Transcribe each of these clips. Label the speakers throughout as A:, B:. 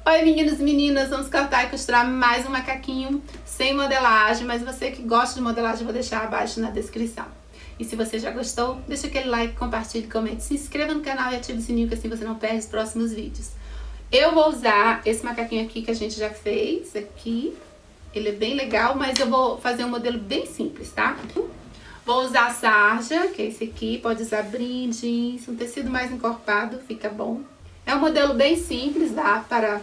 A: Oi meninos e meninas, vamos cortar e costurar mais um macaquinho sem modelagem, mas você que gosta de modelagem eu vou deixar abaixo na descrição. E se você já gostou, deixa aquele like, compartilhe, comente, se inscreva no canal e ative o sininho que assim você não perde os próximos vídeos. Eu vou usar esse macaquinho aqui que a gente já fez aqui, ele é bem legal, mas eu vou fazer um modelo bem simples, tá? Vou usar sarja, que é esse aqui, pode usar brim, jeans, um tecido mais encorpado, fica bom. É um modelo bem simples, dá para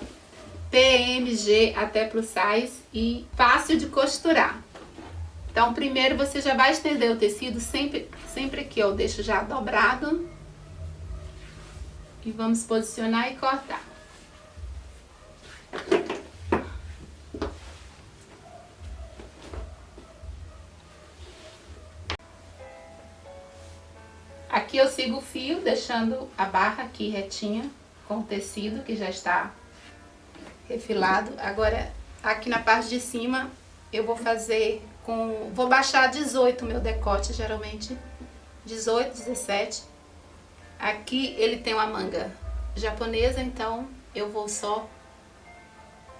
A: PMG até plus size e fácil de costurar. Então, primeiro você já vai estender o tecido sempre aqui, ó, eu deixo já dobrado. E vamos posicionar e cortar. Aqui eu sigo o fio, deixando a barra aqui retinha com o tecido que já está refilado. Agora, aqui na parte de cima, eu vou fazer com... Vou baixar 18 o meu decote, geralmente 18, 17. Aqui ele tem uma manga japonesa, então eu vou só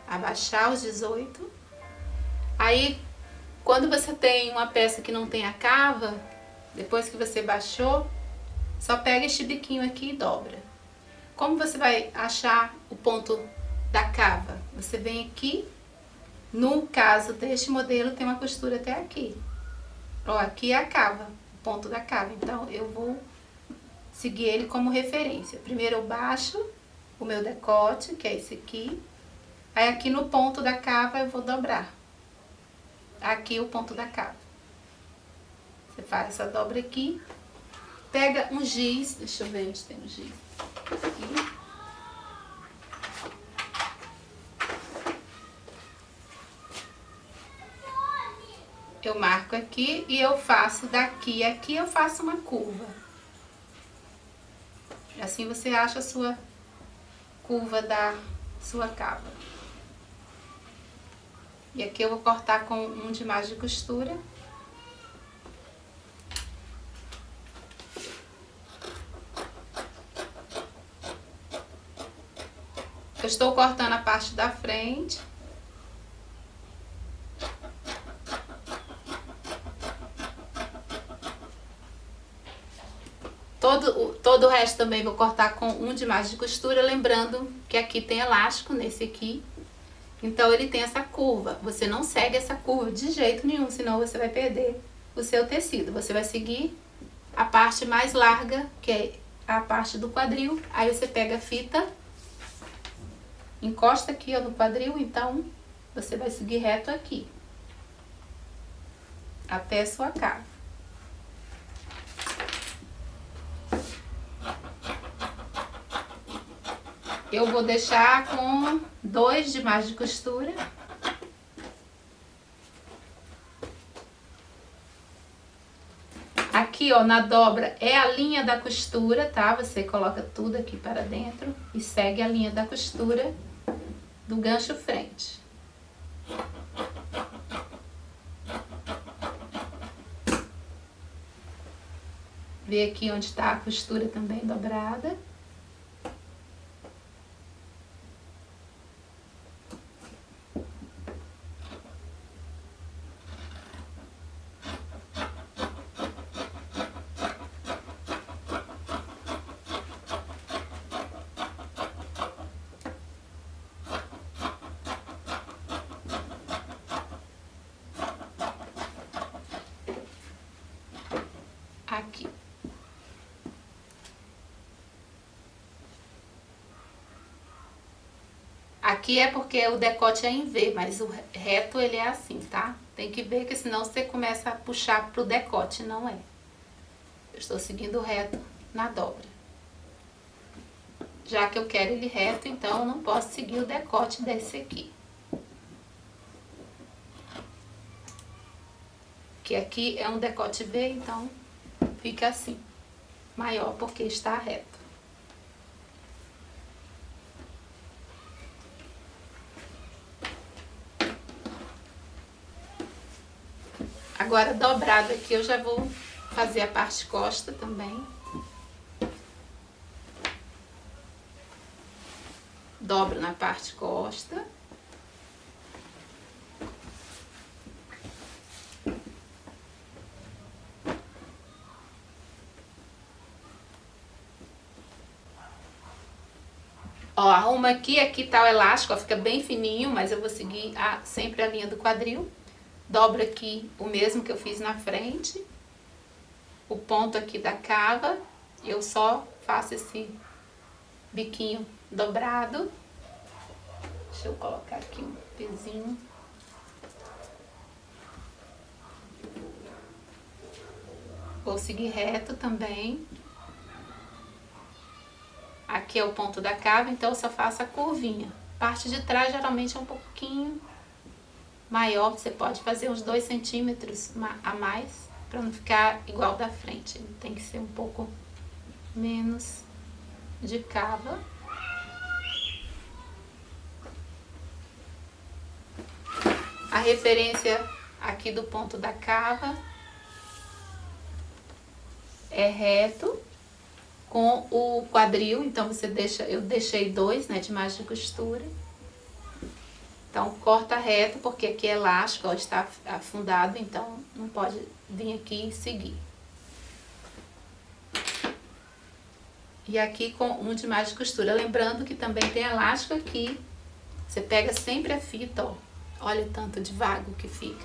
A: abaixar os 18. Aí, quando você tem uma peça que não tem a cava, depois que você baixou, só pega este biquinho aqui e dobra. Como você vai achar o ponto da cava? Você vem aqui, no caso deste modelo tem uma costura até aqui. Ó, aqui é a cava, o ponto da cava, então eu vou seguir ele como referência. Primeiro eu baixo o meu decote, que é esse aqui. Aí aqui no ponto da cava eu vou dobrar. Aqui o ponto da cava. Você faz essa dobra aqui. Pega um giz, deixa eu ver onde tem um giz. Aqui. Eu marco aqui e eu faço daqui a aqui, eu faço uma curva. Assim você acha a sua curva da sua cava. E aqui eu vou cortar com um de mais de costura. Eu estou cortando a parte da frente. Todo o resto também vou cortar com um de mais de costura, lembrando que aqui tem elástico nesse aqui. Então ele tem essa curva. Você não segue essa curva de jeito nenhum, senão você vai perder o seu tecido. Você vai seguir a parte mais larga, que é a parte do quadril. Aí você pega a fita, encosta aqui ó, no quadril, então você vai seguir reto aqui, até a sua cava. Eu vou deixar com 2 de mais de costura. Aqui, ó, na dobra é a linha da costura, tá? Você coloca tudo aqui para dentro e segue a linha da costura do gancho frente. Vê aqui onde está a costura também dobrada. Aqui. Aqui é porque o decote é em V, mas o reto ele é assim, tá? Tem que ver que senão você começa a puxar pro decote, não é. Eu estou seguindo o reto na dobra. Já que eu quero ele reto, então eu não posso seguir o decote desse aqui. Que aqui é um decote V, então fica assim, maior porque está reto. Agora, dobrado aqui, eu já vou fazer a parte costa também. Dobro na parte costa. Ó, arruma aqui tá o elástico, ó, fica bem fininho, mas eu vou seguir sempre a linha do quadril. Dobro aqui o mesmo que eu fiz na frente. O ponto aqui da cava, eu só faço esse biquinho dobrado. Deixa eu colocar aqui um pezinho. Vou seguir reto também. Aqui é o ponto da cava, então eu só faço a curvinha. Parte de trás geralmente é um pouquinho maior, você pode fazer uns 2 centímetros a mais, para não ficar igual da frente. Tem que ser um pouco menos de cava. A referência aqui do ponto da cava é reto com o quadril, então eu deixei 2, né, de margem de costura. Então corta reto, porque aqui é elástico, ó, está afundado, então não pode vir aqui e seguir. E aqui com um de margem de costura, lembrando que também tem elástico aqui. Você pega sempre a fita, ó. Olha o tanto de vago que fica.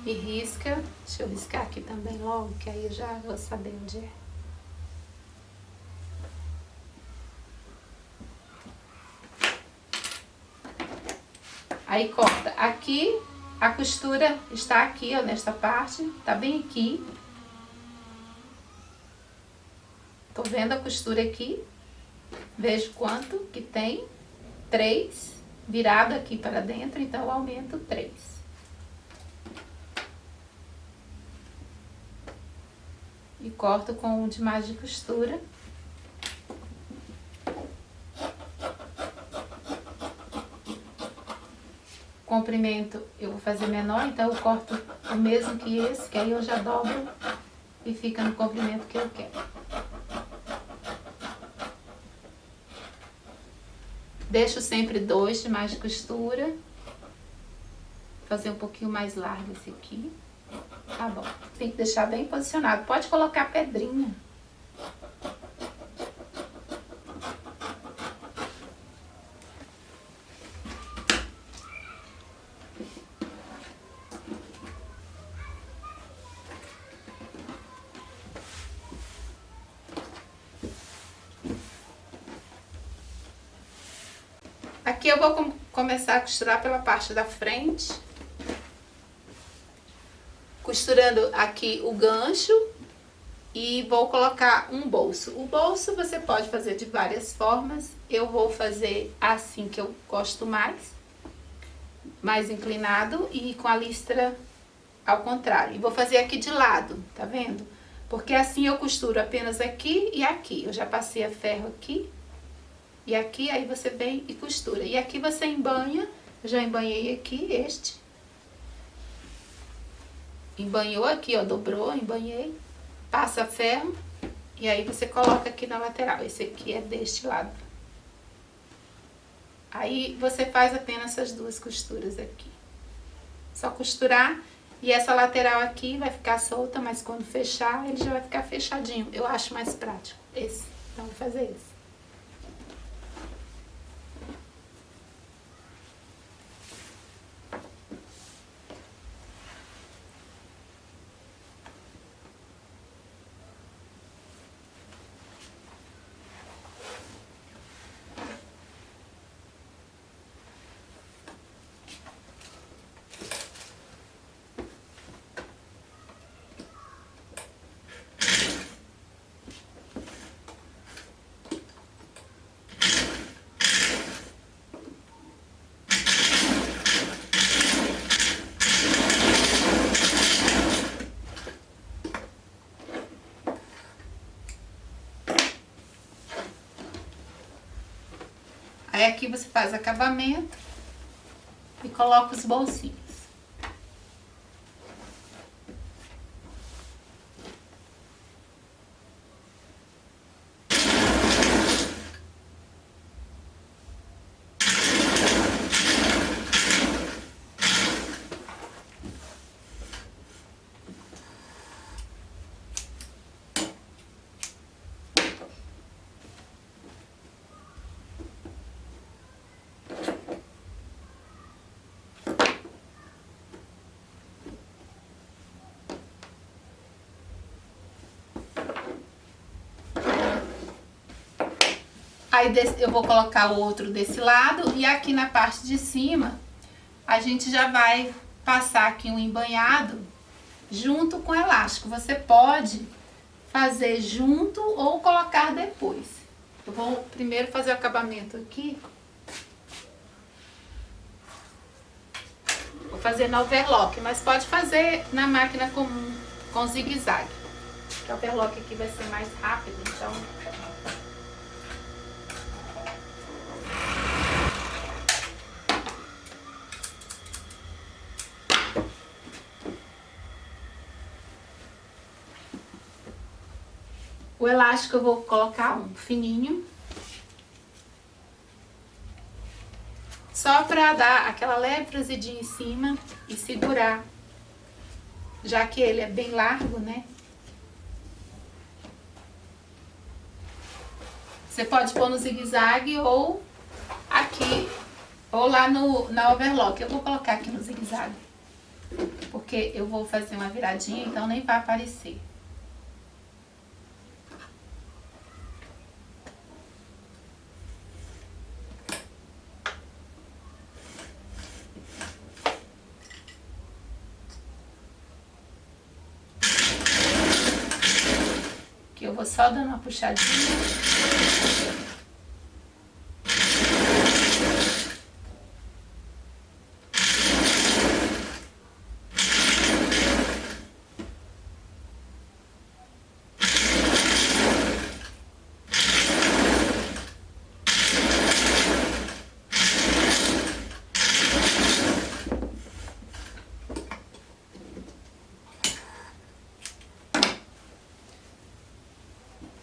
A: E risca, deixa eu riscar aqui também logo, que aí eu já vou saber onde é. Aí corta aqui, a costura está aqui, ó, nesta parte, tá bem aqui. Tô vendo a costura aqui, vejo quanto que tem, 3, virado aqui para dentro, então eu aumento 3. E corto com um de margem de costura. Comprimento eu vou fazer menor, então eu corto o mesmo que esse, que aí eu já dobro e fica no comprimento que eu quero. Deixo sempre 2 de margem de costura. Fazer um pouquinho mais largo esse aqui. Tá bom. Tem que deixar bem posicionado. Pode colocar pedrinha. Aqui eu vou começar a costurar pela parte da frente. Costurando aqui o gancho e vou colocar um bolso. O bolso você pode fazer de várias formas. Eu vou fazer assim que eu gosto mais inclinado e com a listra ao contrário. E vou fazer aqui de lado, tá vendo? Porque assim eu costuro apenas aqui e aqui. Eu já passei a ferro aqui e aqui, aí você vem e costura. E aqui você embanha, eu já embanhei aqui este. Embanhou aqui, ó, dobrou, embanhei, passa ferro e aí você coloca aqui na lateral. Esse aqui é deste lado. Aí você faz apenas essas 2 costuras aqui. Só costurar e essa lateral aqui vai ficar solta, mas quando fechar, ele já vai ficar fechadinho. Eu acho mais prático esse, então vou fazer esse. Aí aqui você faz acabamento e coloca os bolsinhos. Aí eu vou colocar o outro desse lado e aqui na parte de cima a gente já vai passar aqui um embanhado junto com o elástico. Você pode fazer junto ou colocar depois. Eu vou primeiro fazer o acabamento aqui. Vou fazer na overlock, mas pode fazer na máquina comum com zigue-zague. O overlock aqui vai ser mais rápido, então... O elástico eu vou colocar um fininho. Só pra dar aquela leve franzidinha em cima e segurar. Já que ele é bem largo, né? Você pode pôr no zigue-zague ou aqui, ou lá na overlock. Eu vou colocar aqui no zigue-zague, porque eu vou fazer uma viradinha, então nem vai aparecer. Aqui eu vou só dando uma puxadinha.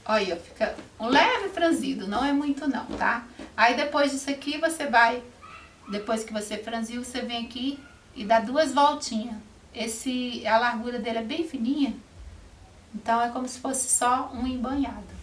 A: Olha, fica um leve franzido, não é muito não, tá? Aí depois disso aqui você vai, depois que você franziu, você vem aqui e dá 2 voltinhas. A largura dele é bem fininha, então é como se fosse só um embanhado.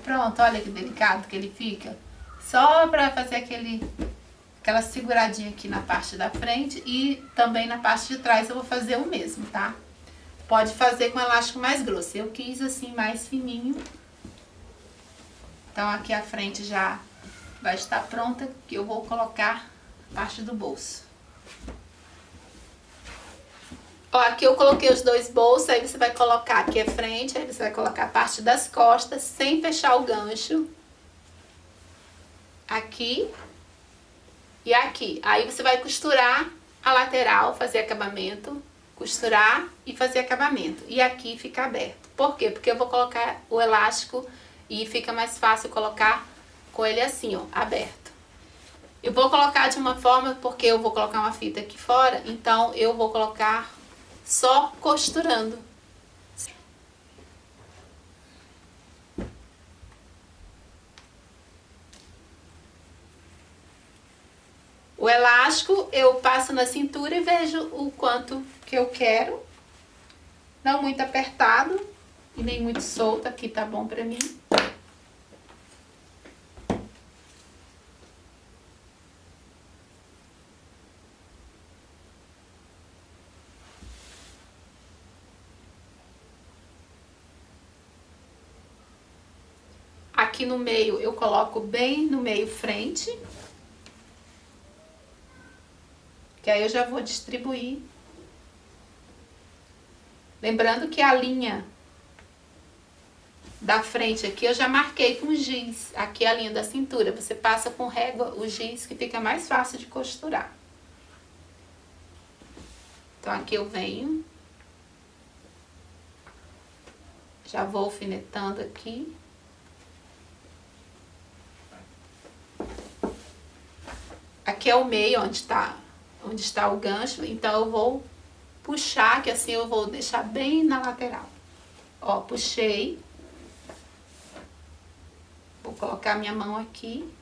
A: Pronto, olha que delicado que ele fica. Só pra fazer aquela seguradinha aqui na parte da frente e também na parte de trás eu vou fazer o mesmo, tá? Pode fazer com elástico mais grosso. Eu quis assim mais fininho. Então aqui a frente já vai estar pronta, que eu vou colocar a parte do bolso. Ó, aqui eu coloquei os 2 bolsos, aí você vai colocar aqui a frente, aí você vai colocar a parte das costas, sem fechar o gancho. Aqui e aqui. Aí você vai costurar a lateral, fazer acabamento, costurar e fazer acabamento. E aqui fica aberto. Por quê? Porque eu vou colocar o elástico e fica mais fácil colocar com ele assim, ó, aberto. Eu vou colocar de uma forma, porque eu vou colocar uma fita aqui fora, então eu vou colocar só costurando. O elástico eu passo na cintura e vejo o quanto que eu quero. Não muito apertado e nem muito solto, aqui tá bom pra mim. Aqui no meio eu coloco bem no meio frente. Que aí eu já vou distribuir. Lembrando que a linha da frente aqui eu já marquei com giz. Aqui é a linha da cintura. Você passa com régua o giz que fica mais fácil de costurar. Então aqui eu venho. Já vou alfinetando aqui. Aqui é o meio onde está o gancho, então eu vou puxar, que assim eu vou deixar bem na lateral. Ó, puxei. Vou colocar minha mão aqui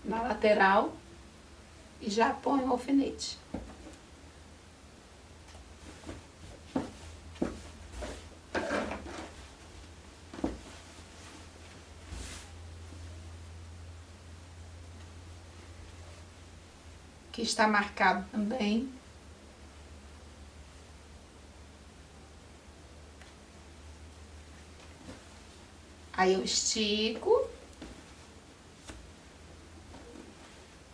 A: na lateral e já ponho o alfinete. Aqui está marcado também. Aí eu estico.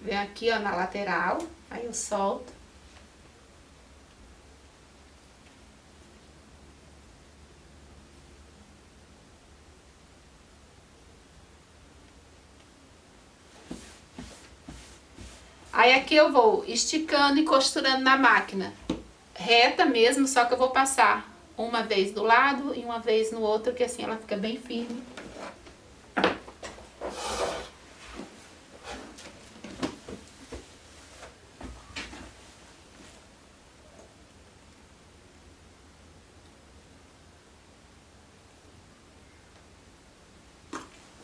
A: Venho aqui, ó, na lateral. Aí eu solto. Aí aqui eu vou esticando e costurando na máquina. Reta mesmo, só que eu vou passar uma vez do lado e uma vez no outro, que assim ela fica bem firme.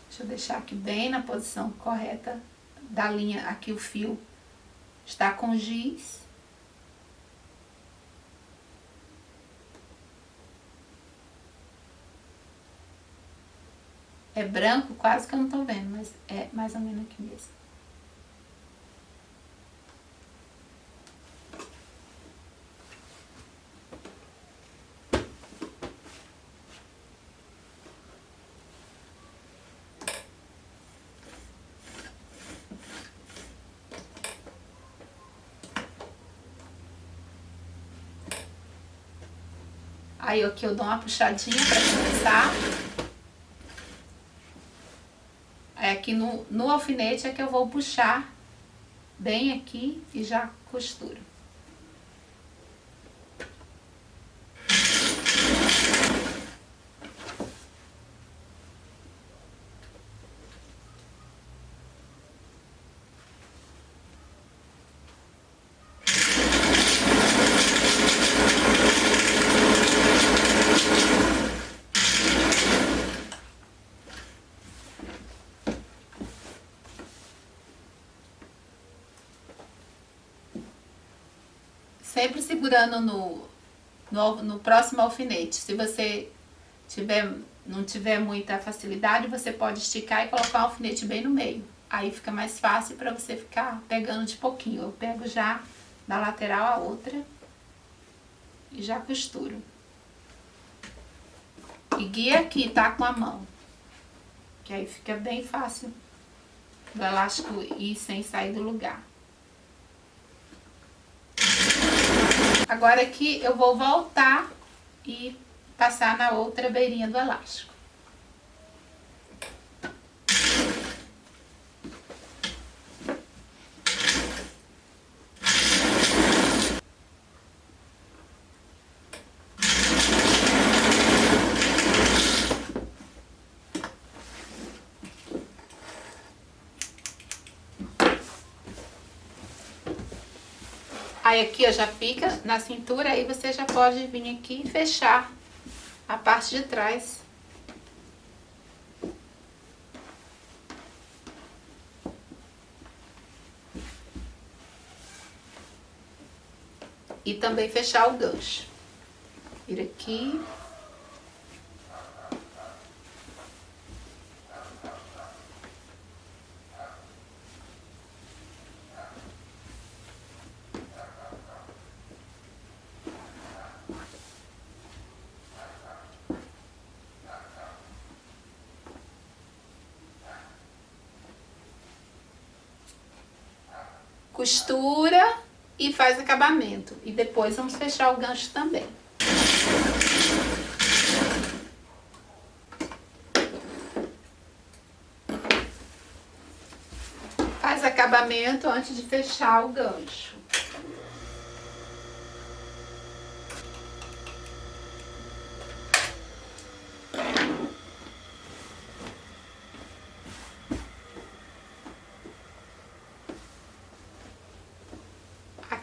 A: Deixa eu deixar aqui bem na posição correta da linha. Aqui o fio está com giz. É branco, quase que eu não tô vendo, mas é mais ou menos aqui mesmo. Aí aqui eu dou uma puxadinha para começar. Aí aqui no alfinete é que eu vou puxar bem aqui e já costuro. Sempre segurando no próximo alfinete. Se você não tiver muita facilidade, você pode esticar e colocar o alfinete bem no meio. Aí fica mais fácil para você ficar pegando de pouquinho. Eu pego já da lateral a outra e já costuro. E guia aqui, tá? Com a mão. Que aí fica bem fácil do elástico ir sem sair do lugar. Agora aqui eu vou voltar e passar na outra beirinha do elástico. Aí aqui, ó, já fica na cintura, aí você já pode vir aqui e fechar a parte de trás. E também fechar o gancho. Vira aqui. Costura e faz acabamento. E depois vamos fechar o gancho também. Faz acabamento antes de fechar o gancho.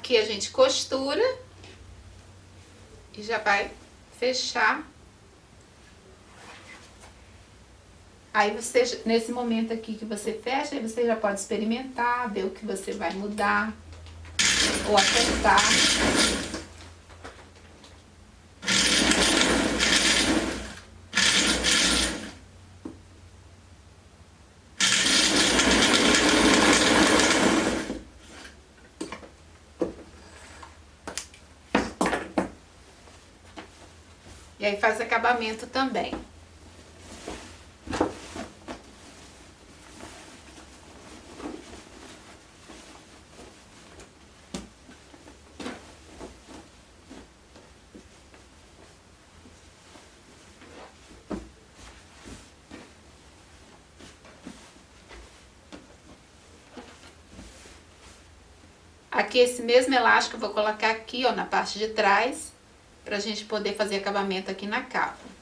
A: Aqui a gente costura e já vai fechar. Aí você, nesse momento aqui que você fecha, aí você já pode experimentar, ver o que você vai mudar ou apertar. E aí faz acabamento também. Aqui esse mesmo elástico eu vou colocar aqui, ó, na parte de trás, pra gente poder fazer acabamento aqui na cava.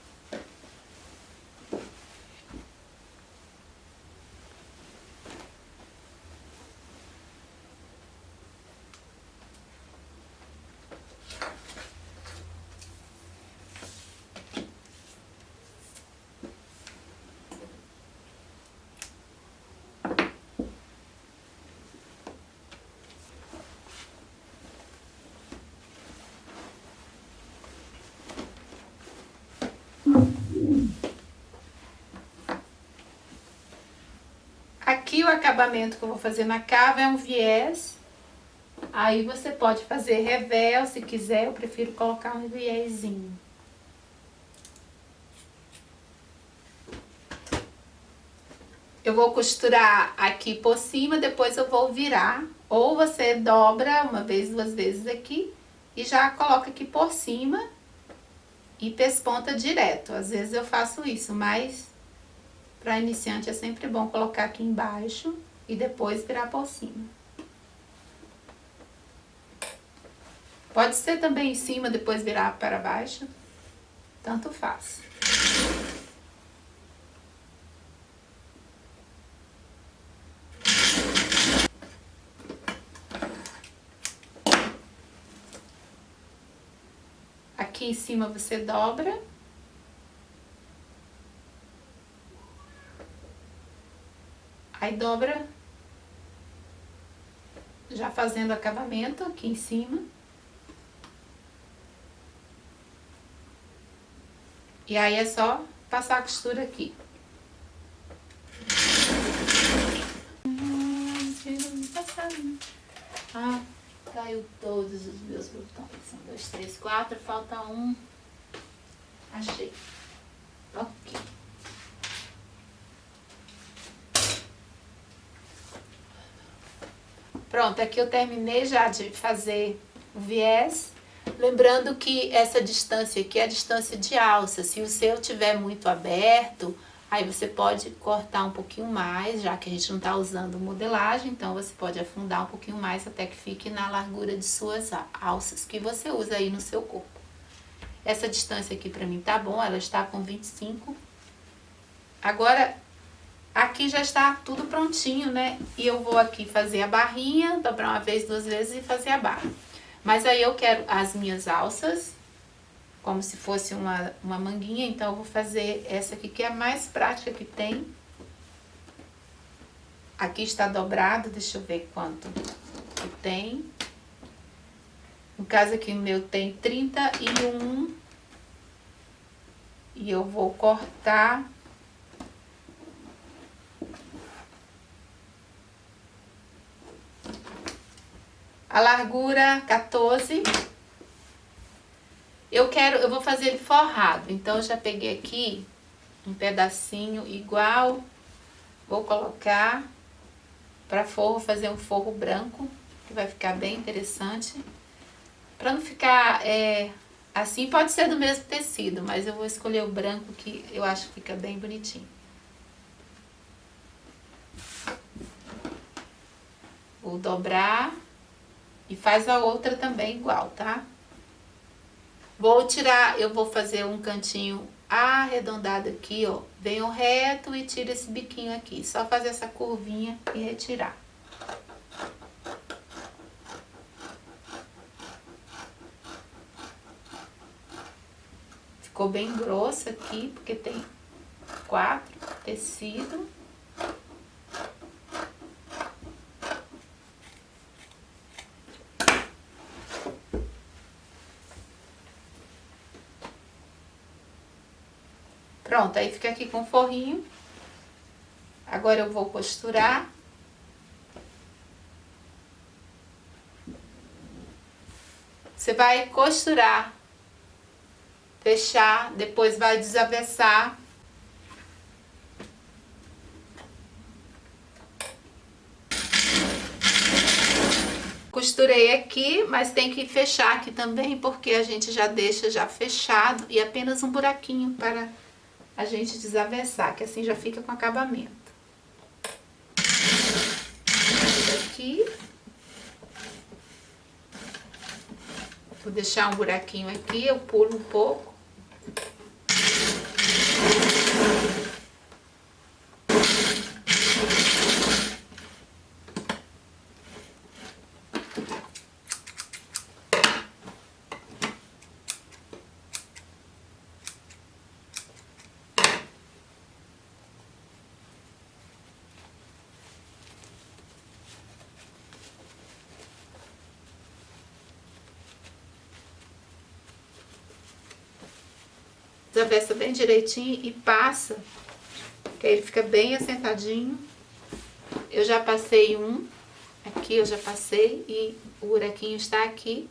A: Aqui o acabamento que eu vou fazer na cava é um viés. Aí você pode fazer revel se quiser, eu prefiro colocar um viésinho. Eu vou costurar aqui por cima, depois eu vou virar. Ou você dobra uma vez, duas vezes aqui e já coloca aqui por cima e pesponta direto. Às vezes eu faço isso, mas para iniciante é sempre bom colocar aqui embaixo e depois virar por cima. Pode ser também em cima, depois virar para baixo, tanto faz. Aqui em cima você dobra. Aí dobra, já fazendo acabamento aqui em cima. E aí é só passar a costura aqui. Ah, caiu todos os meus botões. 1, 2, 3, 4, falta um. Achei. Ok. Pronto, aqui eu terminei já de fazer o viés. Lembrando que essa distância aqui é a distância de alça. Se o seu tiver muito aberto, aí você pode cortar um pouquinho mais, já que a gente não está usando modelagem, então você pode afundar um pouquinho mais até que fique na largura de suas alças que você usa aí no seu corpo. Essa distância aqui pra mim tá bom, ela está com 25. Agora, aqui já está tudo prontinho, né? E eu vou aqui fazer a barrinha, dobrar uma vez, duas vezes e fazer a barra. Mas aí eu quero as minhas alças, como se fosse uma manguinha, então eu vou fazer essa aqui, que é a mais prática que tem. Aqui está dobrado, deixa eu ver quanto que tem. No caso aqui o meu tem 31. E eu vou cortar a largura 14. Eu vou fazer ele forrado, então eu já peguei aqui um pedacinho igual, vou colocar para forro, fazer um forro branco, que vai ficar bem interessante. Para não ficar assim, pode ser do mesmo tecido, mas eu vou escolher o branco que eu acho que fica bem bonitinho. Vou dobrar e faz a outra também igual, tá? Vou tirar, eu vou fazer um cantinho arredondado aqui, ó. Venho reto e tiro esse biquinho aqui. Só fazer essa curvinha e retirar. ficou bem grosso aqui, porque tem 4 tecido. Pronto, aí fica aqui com o forrinho. Agora eu vou costurar. Você vai costurar, fechar, depois vai desavessar. Costurei aqui, mas tem que fechar aqui também, porque a gente já deixa já fechado e apenas um buraquinho para a gente desavessar, que assim já fica com acabamento. Aqui. Vou deixar um buraquinho aqui, eu pulo um pouco. Desavessa bem direitinho e passa, que aí ele fica bem assentadinho. Eu já passei um, aqui eu já passei, e o buraquinho está aqui,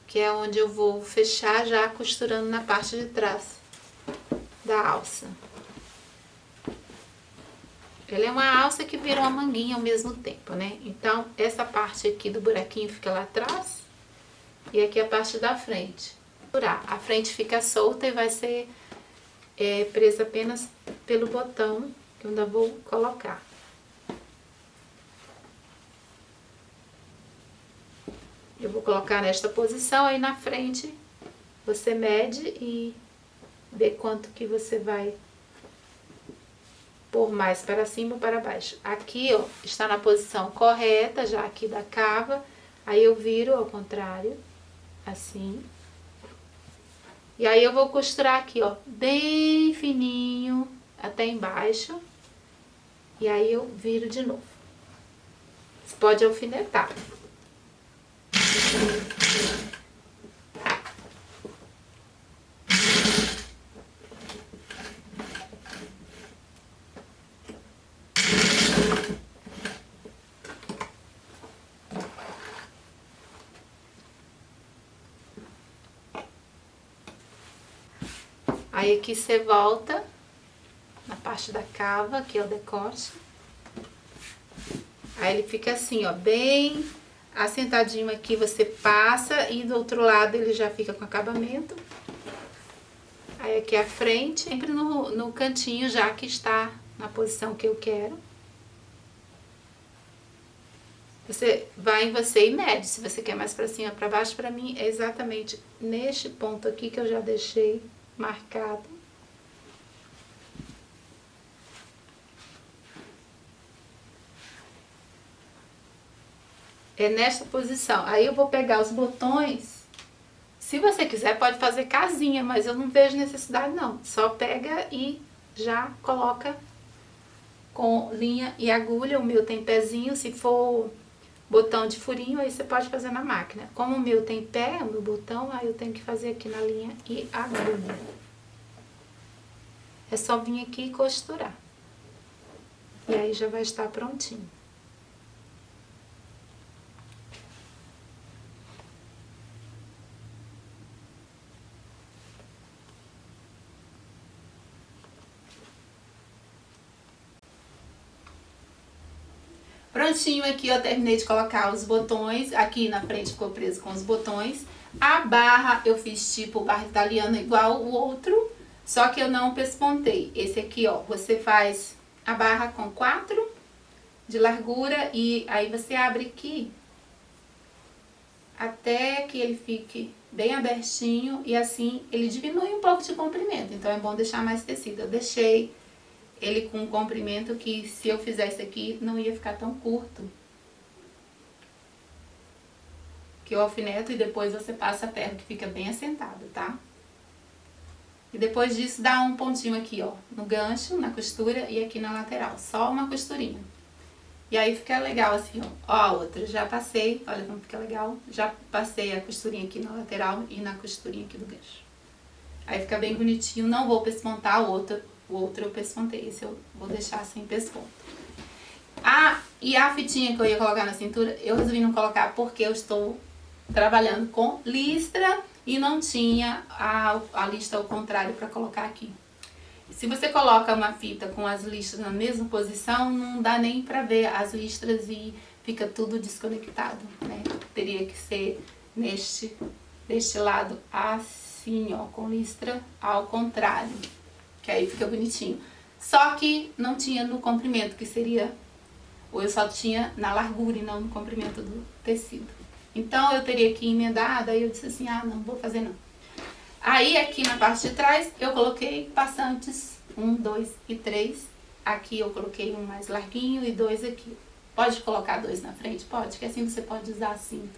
A: que é onde eu vou fechar já costurando na parte de trás da alça. Ela é uma alça que vira uma manguinha ao mesmo tempo, né? Então, essa parte aqui do buraquinho fica lá atrás, e aqui a parte da frente. A frente fica solta e vai ser presa apenas pelo botão que eu ainda vou colocar. Eu vou colocar nesta posição, aí na frente você mede e vê quanto que você vai pôr mais para cima ou para baixo. Aqui, ó, está na posição correta, já aqui da cava, aí eu viro ao contrário, assim. E aí eu vou costurar aqui, ó, bem fininho até embaixo. E aí eu viro de novo. Você pode alfinetar. Aí aqui você volta na parte da cava, que é o decote. Aí ele fica assim, ó, bem assentadinho aqui, você passa e do outro lado ele já fica com acabamento. Aí aqui a frente, sempre no cantinho já que está na posição que eu quero. Você vai em você e mede, se você quer mais pra cima, pra baixo. Pra mim é exatamente neste ponto aqui que eu já deixei marcado. É nesta posição. Aí eu vou pegar os botões. Se você quiser pode fazer casinha, mas eu não vejo necessidade não. Só pega e já coloca com linha e agulha. O meu tem pezinho, se for botão de furinho, aí você pode fazer na máquina. Como o meu tem pé, o meu botão, aí eu tenho que fazer aqui na linha e agulha. É só vir aqui e costurar. E aí já vai estar prontinho. Prontinho aqui, eu terminei de colocar os botões. Aqui na frente ficou preso com os botões. A barra eu fiz tipo barra italiana igual o outro, só que eu não pespontei. Esse aqui, ó, você faz a barra com 4 de largura e aí você abre aqui até que ele fique bem abertinho e assim ele diminui um pouco de comprimento. Então é bom deixar mais tecido. Eu deixei ele com um comprimento que se eu fizesse aqui não ia ficar tão curto. Que eu alfineto e depois você passa ferro que fica bem assentado, tá? E depois disso dá um pontinho aqui, ó, no gancho, na costura e aqui na lateral. Só uma costurinha. E aí fica legal assim, ó. Ó a outra, já passei, olha como fica legal. Já passei a costurinha aqui na lateral e na costurinha aqui do gancho. Aí fica bem bonitinho. Não vou pespontar o outro eu pespontei. Esse eu vou deixar sem pesponto. E a fitinha que eu ia colocar na cintura, eu resolvi não colocar porque eu estou trabalhando com listra e não tinha a lista ao contrário para colocar aqui. Se você coloca uma fita com as listras na mesma posição, não dá nem pra ver as listras e fica tudo desconectado, né? Teria que ser deste lado assim, ó, com listra ao contrário, que aí fica bonitinho. Só que não tinha no comprimento, que seria, ou eu só tinha na largura e não no comprimento do tecido. Então eu teria que emendar, daí eu disse assim, não vou fazer não. Aí aqui na parte de trás eu coloquei passantes 1, 2 e 3. Aqui eu coloquei um mais larguinho e 2 aqui. Pode colocar 2 na frente? Pode, que assim você pode usar assim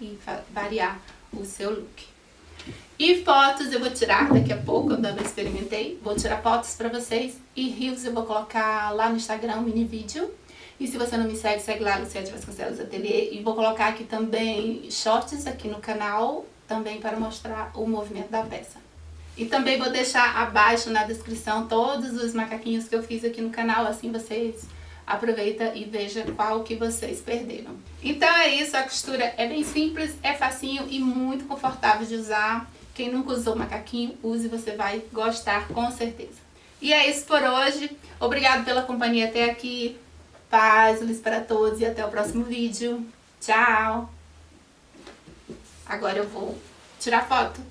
A: e variar o seu look. E fotos eu vou tirar daqui a pouco, quando eu experimentei. Vou tirar fotos pra vocês. E reels eu vou colocar lá no Instagram, um mini vídeo. E se você não me segue, segue lá, Luciete Vasconcelos Ateliê. E vou colocar aqui também shorts aqui no canal, também para mostrar o movimento da peça. E também vou deixar abaixo na descrição todos os macaquinhos que eu fiz aqui no canal, assim vocês aproveitam e vejam qual que vocês perderam. Então é isso, a costura é bem simples, é facinho e muito confortável de usar. Quem nunca usou macaquinho, use, você vai gostar com certeza. E é isso por hoje, obrigado pela companhia até aqui, paz, luz para todos e até o próximo vídeo. Tchau! Agora eu vou tirar foto.